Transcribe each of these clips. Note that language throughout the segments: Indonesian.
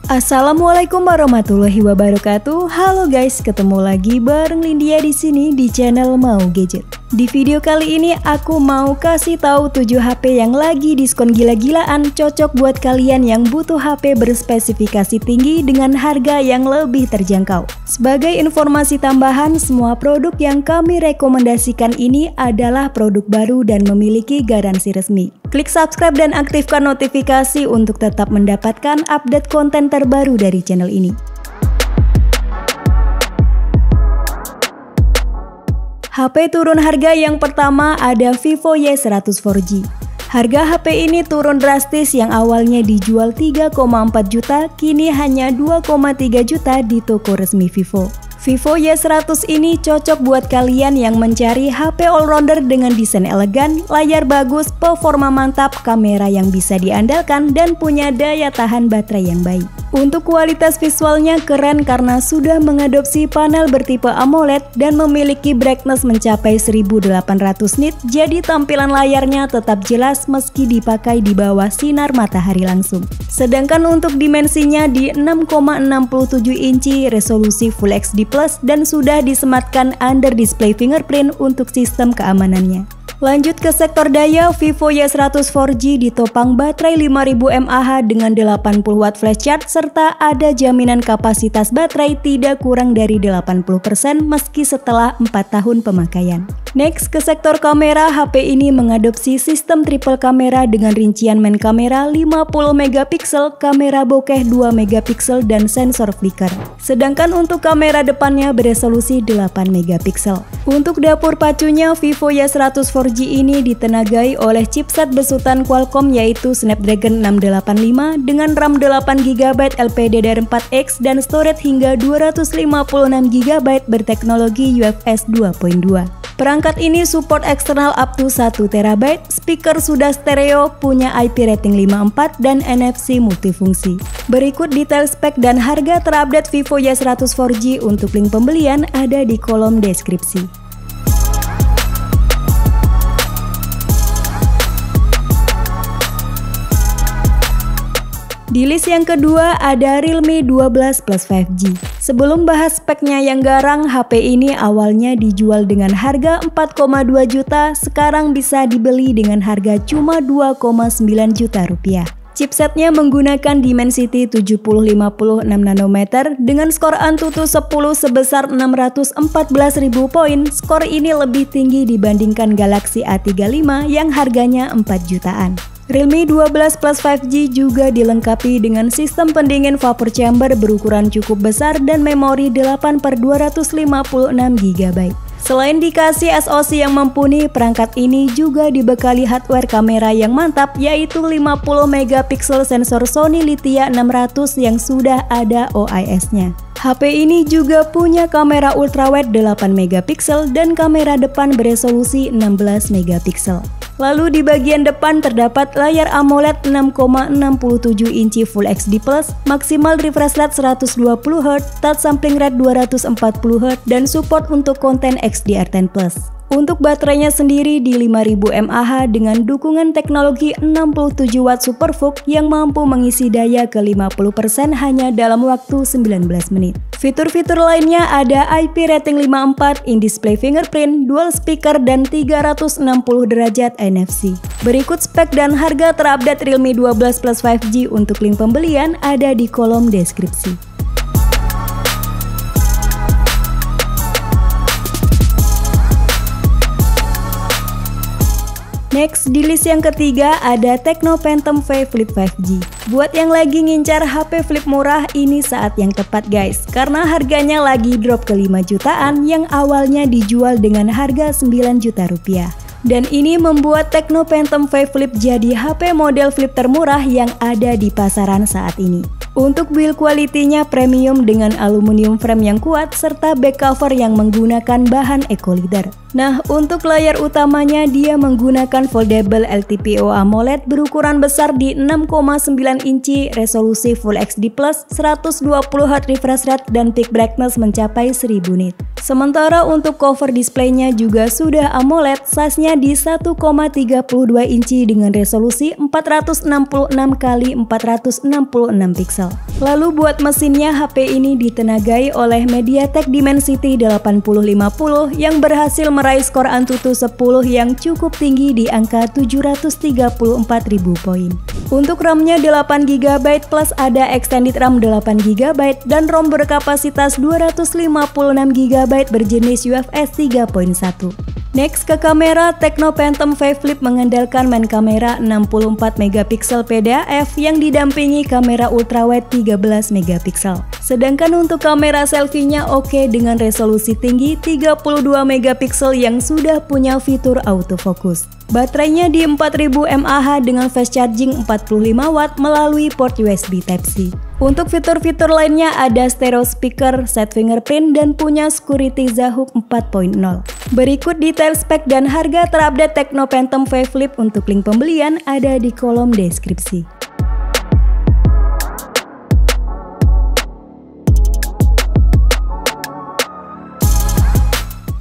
Assalamualaikum warahmatullahi wabarakatuh. Halo guys, ketemu lagi bareng Lindia di sini di channel Mau Gadget. Di video kali ini aku mau kasih tahu 7 HP yang lagi diskon gila-gilaan, cocok buat kalian yang butuh HP berspesifikasi tinggi dengan harga yang lebih terjangkau. Sebagai informasi tambahan, semua produk yang kami rekomendasikan ini adalah produk baru dan memiliki garansi resmi. Klik subscribe dan aktifkan notifikasi untuk tetap mendapatkan update konten terbaru dari channel ini. HP turun harga yang pertama ada Vivo Y100 4G. Harga HP ini turun drastis, yang awalnya dijual 3,4 juta, kini hanya 2,3 juta di toko resmi Vivo. Vivo Y100 ini cocok buat kalian yang mencari HP all-rounder dengan desain elegan, layar bagus, performa mantap, kamera yang bisa diandalkan, dan punya daya tahan baterai yang baik. Untuk kualitas visualnya keren karena sudah mengadopsi panel bertipe AMOLED dan memiliki brightness mencapai 1800 nit, jadi tampilan layarnya tetap jelas meski dipakai di bawah sinar matahari langsung. Sedangkan untuk dimensinya di 6,67 inci, resolusi Full HD+, dan sudah disematkan under display fingerprint untuk sistem keamanannya. Lanjut ke sektor daya, Vivo Y100 4G ditopang baterai 5000 mAh dengan 80 watt flash charge serta ada jaminan kapasitas baterai tidak kurang dari 80% meski setelah 4 tahun pemakaian. Next, ke sektor kamera, HP ini mengadopsi sistem triple kamera dengan rincian main kamera 50 megapiksel, kamera bokeh 2 megapiksel, dan sensor flicker. Sedangkan untuk kamera depannya beresolusi 8 megapiksel. Untuk dapur pacunya, Vivo Y100 4G ini ditenagai oleh chipset besutan Qualcomm yaitu Snapdragon 685 dengan RAM 8GB LPDDR4X dan storage hingga 256GB berteknologi UFS 2.2. Perangkat ini support eksternal up to 1TB, speaker sudah stereo, punya IP rating 5.4 dan NFC multifungsi. Berikut detail spek dan harga terupdate Vivo Y100 4G. Untuk link pembelian ada di kolom deskripsi. Di list yang kedua ada Realme 12 Plus 5G. Sebelum bahas speknya yang garang, HP ini awalnya dijual dengan harga 4,2 juta, sekarang bisa dibeli dengan harga cuma 2,9 juta rupiah. Chipsetnya menggunakan Dimensity 7050 6nm dengan skor Antutu 10 sebesar 614.000 poin. Skor ini lebih tinggi dibandingkan Galaxy A35 yang harganya 4 jutaan. Realme 12 Plus 5G juga dilengkapi dengan sistem pendingin vapor chamber berukuran cukup besar dan memori 8/256GB. Selain dikasih SoC yang mumpuni, perangkat ini juga dibekali hardware kamera yang mantap yaitu 50 megapiksel sensor Sony Lithia 600 yang sudah ada OIS-nya. HP ini juga punya kamera ultrawide 8 megapiksel dan kamera depan beresolusi 16 megapiksel. Lalu di bagian depan terdapat layar AMOLED 6,67 inci Full HD+, maksimal refresh rate 120Hz, touch sampling rate 240Hz, dan support untuk konten XDR10+. Untuk baterainya sendiri di 5000 mAh dengan dukungan teknologi 67 watt SuperVOOC yang mampu mengisi daya ke 50% hanya dalam waktu 19 menit. Fitur-fitur lainnya ada IP rating 5.4, in-display fingerprint, dual speaker, dan 360 derajat NFC. Berikut spek dan harga terupdate Realme 12 Plus 5G. Untuk link pembelian ada di kolom deskripsi. Next, di list yang ketiga ada Tecno Phantom V Flip 5G. Buat yang lagi ngincar HP flip murah, ini saat yang tepat guys, karena harganya lagi drop ke 5 jutaan yang awalnya dijual dengan harga 9 juta rupiah. Dan ini membuat Tecno Phantom V Flip jadi HP model flip termurah yang ada di pasaran saat ini. Untuk build quality-nya premium dengan aluminium frame yang kuat serta back cover yang menggunakan bahan eco-leather. Nah, untuk layar utamanya dia menggunakan foldable LTPO AMOLED berukuran besar di 6,9 inci, resolusi Full HD+, 120Hz refresh rate, dan peak brightness mencapai 1000 nit. Sementara untuk cover displaynya juga sudah AMOLED, size-nya di 1,32 inci dengan resolusi 466 x 466 pixel. megapiksel. Lalu buat mesinnya, HP ini ditenagai oleh MediaTek Dimensity 8050 yang berhasil meraih skor Antutu 10 yang cukup tinggi di angka 734.000 poin. Untuk RAM-nya 8GB plus ada extended RAM 8GB dan ROM berkapasitas 256GB berjenis UFS 3.1. Next ke kamera, Tecno Phantom 5 Flip mengandalkan main kamera 64MP PDAF yang didampingi kamera ultrawide 13MP. Sedangkan untuk kamera selfie-nya oke dengan resolusi tinggi 32MP yang sudah punya fitur autofocus. Baterainya di 4000 mAh dengan fast charging 45W melalui port USB Type-C. Untuk fitur-fitur lainnya ada stereo speaker, set fingerprint, dan punya security Zahook 4.0. Berikut detail spek dan harga terupdate Tecno Phantom 5 Flip. Untuk link pembelian ada di kolom deskripsi.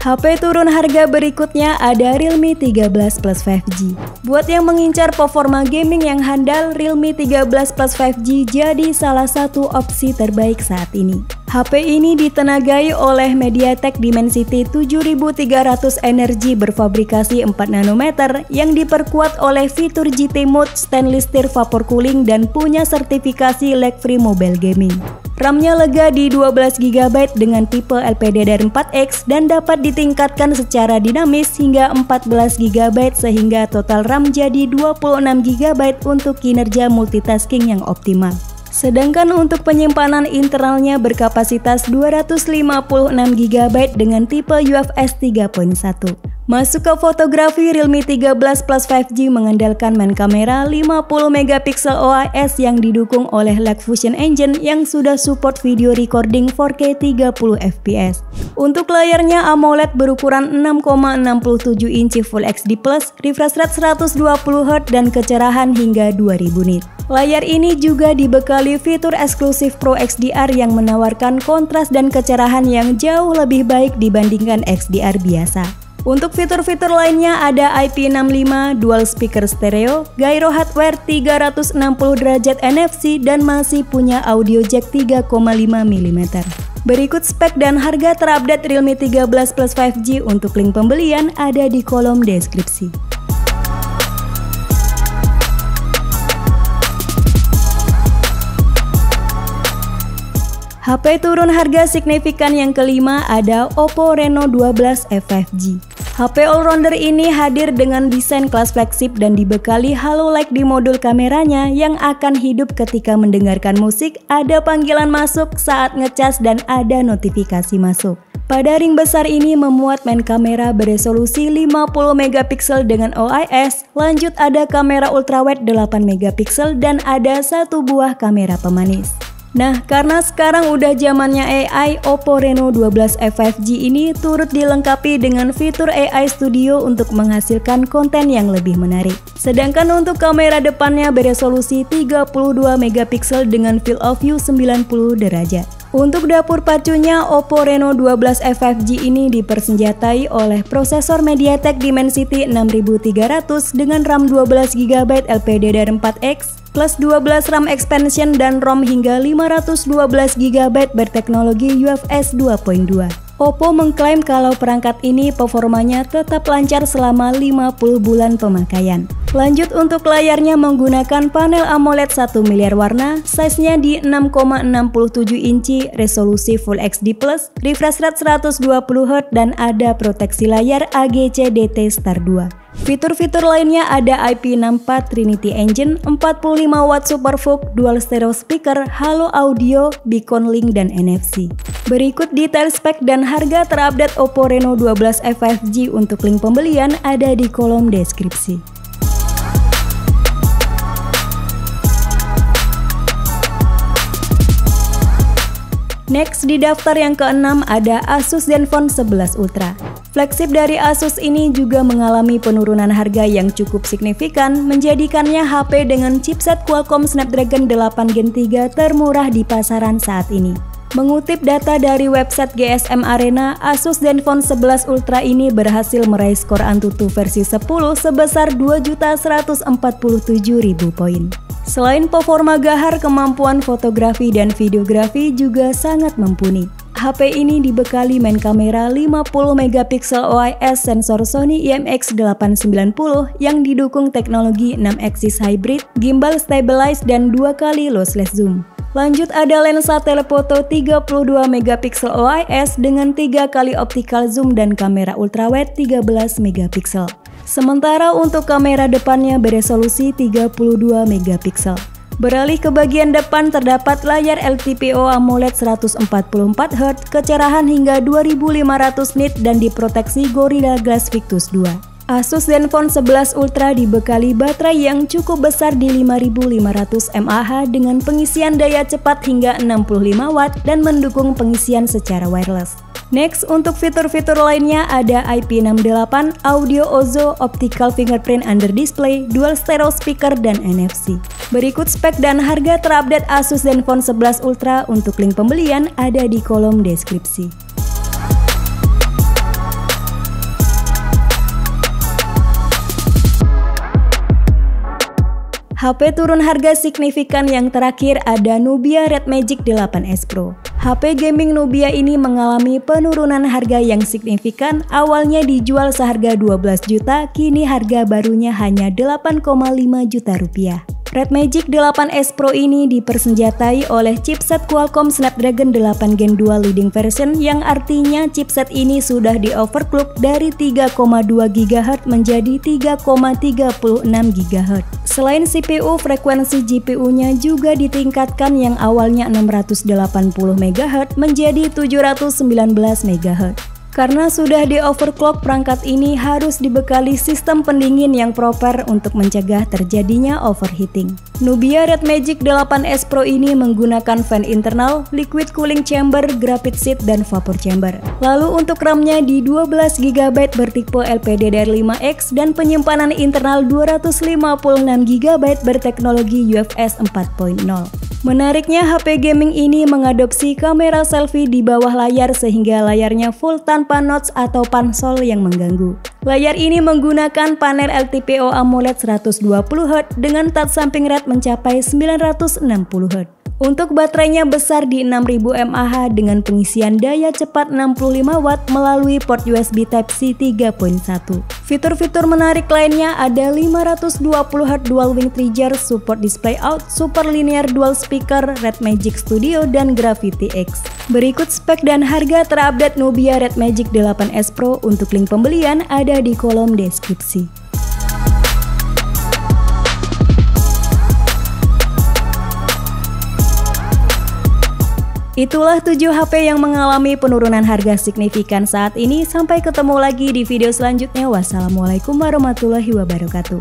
HP turun harga berikutnya ada Realme 13 Plus 5G. Buat yang mengincar performa gaming yang handal, Realme 13 Plus 5G jadi salah satu opsi terbaik saat ini. HP ini ditenagai oleh MediaTek Dimensity 7300 energi berfabrikasi 4 nanometer yang diperkuat oleh fitur GT Mode, stainless steel vapor cooling, dan punya sertifikasi lag-free mobile gaming. RAM-nya lega di 12GB dengan tipe LPDDR4X dan dapat ditingkatkan secara dinamis hingga 14GB sehingga total RAM jadi 26GB untuk kinerja multitasking yang optimal. Sedangkan untuk penyimpanan internalnya berkapasitas 256GB dengan tipe UFS 3.1. Masuk ke fotografi, Realme 13 Plus 5G mengandalkan main kamera 50MP OIS yang didukung oleh LiveFusion Engine yang sudah support video recording 4K 30fps. Untuk layarnya AMOLED berukuran 6,67 inci Full HD+, refresh rate 120Hz dan kecerahan hingga 2000 nit. Layar ini juga dibekali fitur eksklusif Pro XDR yang menawarkan kontras dan kecerahan yang jauh lebih baik dibandingkan XDR biasa. Untuk fitur-fitur lainnya ada IP65, dual speaker stereo, gyro hardware 360 derajat NFC, dan masih punya audio jack 3,5mm. Berikut spek dan harga terupdate Realme 13 Plus 5G. Untuk link pembelian ada di kolom deskripsi. HP turun harga signifikan yang kelima ada Oppo Reno 12 F5G. HP all-rounder ini hadir dengan desain kelas flagship dan dibekali halo light di modul kameranya yang akan hidup ketika mendengarkan musik, ada panggilan masuk saat ngecas, dan ada notifikasi masuk. Pada ring besar ini memuat main kamera beresolusi 50MP dengan OIS, lanjut ada kamera ultrawide 8MP dan ada satu buah kamera pemanis. Nah, karena sekarang udah zamannya AI, Oppo Reno 12 F5G ini turut dilengkapi dengan fitur AI Studio untuk menghasilkan konten yang lebih menarik. Sedangkan untuk kamera depannya beresolusi 32MP dengan field of view 90 derajat. Untuk dapur pacunya, Oppo Reno 12 F5G ini dipersenjatai oleh prosesor MediaTek Dimensity 6300 dengan RAM 12GB LPDDR4X plus 12 RAM expansion dan ROM hingga 512GB berteknologi UFS 2.2. Oppo mengklaim kalau perangkat ini performanya tetap lancar selama 50 bulan pemakaian. Lanjut untuk layarnya menggunakan panel AMOLED 1 miliar warna, size-nya di 6,67 inci, resolusi Full HD+, refresh rate 120Hz dan ada proteksi layar AGC DT Star 2. Fitur-fitur lainnya ada IP64 Trinity Engine, 45W SuperVOOC, dual stereo speaker, halo audio, beacon link, dan NFC. Berikut detail spek dan harga terupdate Oppo Reno 12 F5G. Untuk link pembelian ada di kolom deskripsi. Next di daftar yang keenam ada Asus Zenfone 11 Ultra. Flagship dari Asus ini juga mengalami penurunan harga yang cukup signifikan, menjadikannya HP dengan chipset Qualcomm Snapdragon 8 Gen 3 termurah di pasaran saat ini. Mengutip data dari website GSM Arena, Asus Zenfone 11 Ultra ini berhasil meraih skor Antutu versi 10 sebesar 2.147.000 poin. Selain performa gahar, kemampuan fotografi dan videografi juga sangat mumpuni. HP ini dibekali main kamera 50 megapiksel OIS sensor Sony IMX890 yang didukung teknologi 6 axis hybrid, gimbal stabilize dan 2 kali lossless zoom. Lanjut ada lensa telefoto 32 megapiksel OIS dengan 3 kali optical zoom dan kamera ultrawide 13 megapiksel. Sementara untuk kamera depannya beresolusi 32 megapiksel. Beralih ke bagian depan terdapat layar LTPO AMOLED 144Hz, kecerahan hingga 2500 nit dan diproteksi Gorilla Glass Victus 2. Asus Zenfone 11 Ultra dibekali baterai yang cukup besar di 5500 mAh dengan pengisian daya cepat hingga 65 Watt dan mendukung pengisian secara wireless. Next, untuk fitur-fitur lainnya ada IP68, audio OZO, optical fingerprint under display, dual stereo speaker, dan NFC. Berikut spek dan harga terupdate Asus Zenfone 11 Ultra. Untuk link pembelian ada di kolom deskripsi. HP turun harga signifikan yang terakhir ada Nubia Red Magic 8S Pro. HP gaming Nubia ini mengalami penurunan harga yang signifikan, awalnya dijual seharga 12 juta, kini harga barunya hanya 8,5 juta rupiah. Red Magic 8S Pro ini dipersenjatai oleh chipset Qualcomm Snapdragon 8 Gen 2 leading version yang artinya chipset ini sudah di-overclock dari 3,2 GHz menjadi 3,36 GHz. Selain CPU, frekuensi GPU-nya juga ditingkatkan yang awalnya 680 MHz menjadi 719 MHz. Karena sudah di-overclock, perangkat ini harus dibekali sistem pendingin yang proper untuk mencegah terjadinya overheating. Nubia Red Magic 8S Pro ini menggunakan fan internal, liquid cooling chamber, graphite sheet, dan vapor chamber. Lalu untuk RAM-nya di 12 GB bertipe LPDDR5X dan penyimpanan internal 256 GB berteknologi UFS 4.0. Menariknya, HP gaming ini mengadopsi kamera selfie di bawah layar sehingga layarnya full tanpa notch atau pansol yang mengganggu. Layar ini menggunakan panel LTPO AMOLED 120Hz dengan touch samping rate mencapai 960Hz. Untuk baterainya besar di 6000 mAh dengan pengisian daya cepat 65 Watt melalui port USB Type-C 3.1. Fitur-fitur menarik lainnya ada 520Hz dual wing trigger, support display out, super linear dual speaker, Red Magic Studio, dan Gravity X. Berikut spek dan harga terupdate Nubia Red Magic 8S Pro. Untuk link pembelian ada di kolom deskripsi. Itulah 7 HP yang mengalami penurunan harga signifikan saat ini. Sampai ketemu lagi di video selanjutnya. Wassalamualaikum warahmatullahi wabarakatuh.